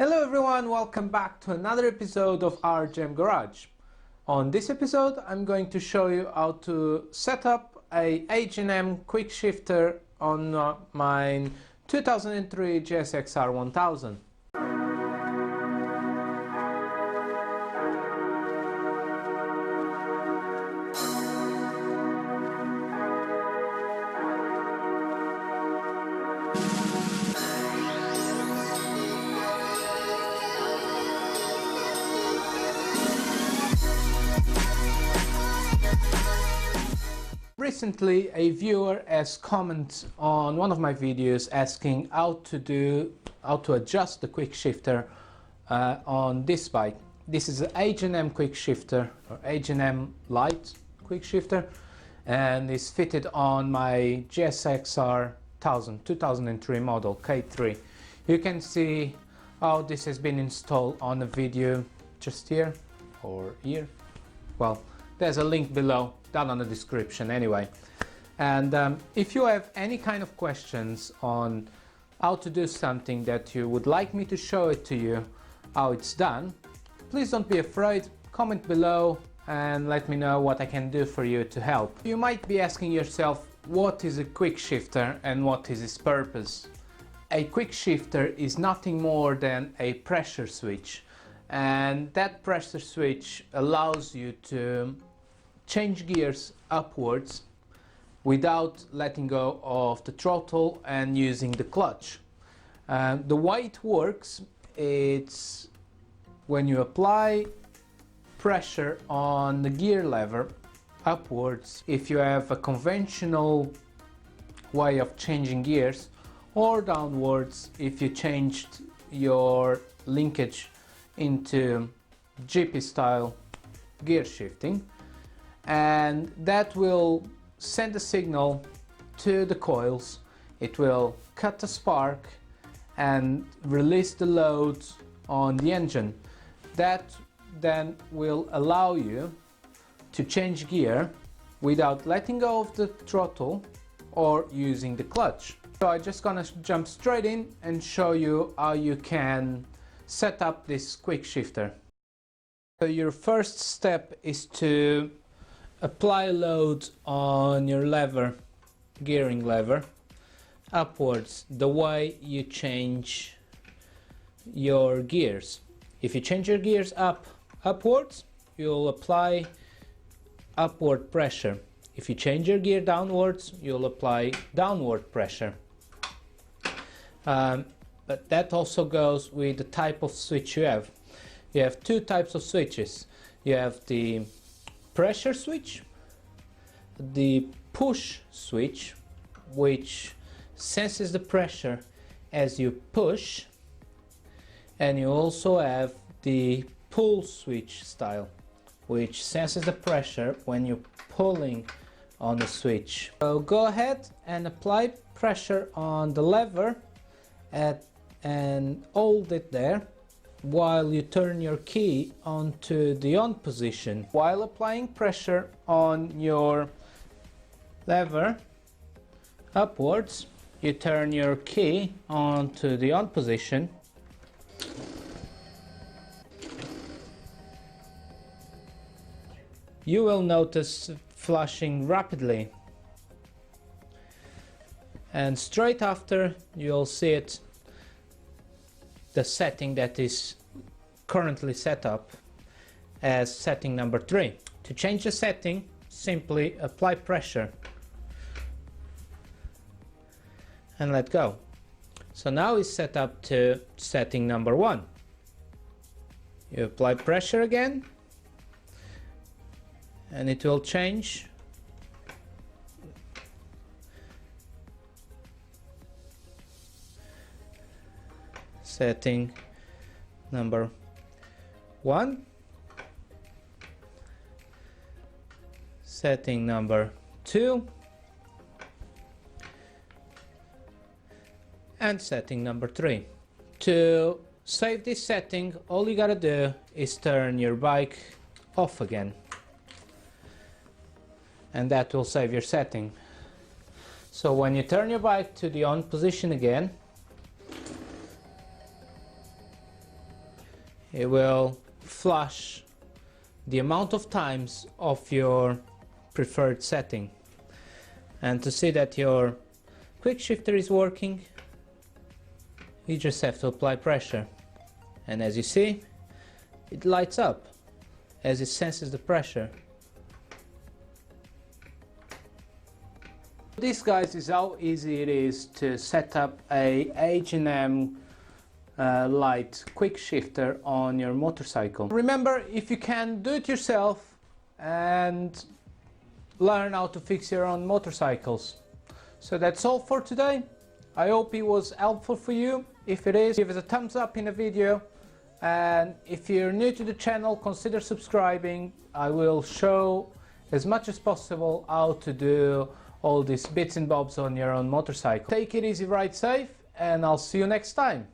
Hello everyone, welcome back to another episode of our Gem Garage. On this episode I'm going to show you how to set up a H&M quickshifter on my 2003 GSXR1000. Recently, a viewer has commented on one of my videos asking how to adjust the quickshifter on this bike. This is an H&M quickshifter or H&M lite quickshifter, and is fitted on my GSXR1000 2003 model K3. You can see how this has been installed on the video just here or here. Well, there's a link below, down on the description anyway. And if you have any kind of questions on how to do something that you would like me to show it to you how it's done, please don't be afraid, comment below and let me know what I can do for you to help. You might be asking yourself, what is a quickshifter and what is its purpose? A quickshifter is nothing more than a pressure switch, and that pressure switch allows you to change gears upwards without letting go of the throttle and using the clutch. The way it works, it's when you apply pressure on the gear lever upwards, if you have a conventional way of changing gears, or downwards if you changed your linkage into GP style gear shifting, and that will send a signal to the coils. It will cut the spark and release the load on the engine. That then will allow you to change gear without letting go of the throttle or using the clutch. So I'm just gonna jump straight in and show you how you can set up this quick shifter. So your first step is to apply a load on your lever, gearing lever, upwards, the way you change your gears. If you change your gears upwards, you'll apply upward pressure. If you change your gear downwards, you'll apply downward pressure. But that also goes with the type of switch you have. You have two types of switches. You have the pressure switch, the push switch, which senses the pressure as you push, and you also have the pull switch style, which senses the pressure when you're pulling on the switch. So go ahead and apply pressure on the lever and hold it there while you turn your key onto the on position. While applying pressure on your lever upwards, you turn your key onto the on position. You will notice flashing rapidly, and straight after you'll see it, the setting that is currently set up as setting number 3. To change the setting, simply apply pressure and let go. So now it's set up to setting number 1. You apply pressure again and it will change setting number 1, setting number 2, and setting number 3. To save this setting, all you gotta do is turn your bike off again, and that will save your setting. So when you turn your bike to the on position again, it will flash the amount of times of your preferred setting. And to see that your quick shifter is working, you just have to apply pressure, and as you see, it lights up as it senses the pressure. This, guys, is how easy it is to set up a H&M lite quick shifter on your motorcycle. Remember, if you can, do it yourself and learn how to fix your own motorcycles. So that's all for today. I hope it was helpful for you. If it is, give us a thumbs up in the video, and if you're new to the channel, consider subscribing. I will show as much as possible how to do all these bits and bobs on your own motorcycle. Take it easy, ride safe, and I'll see you next time.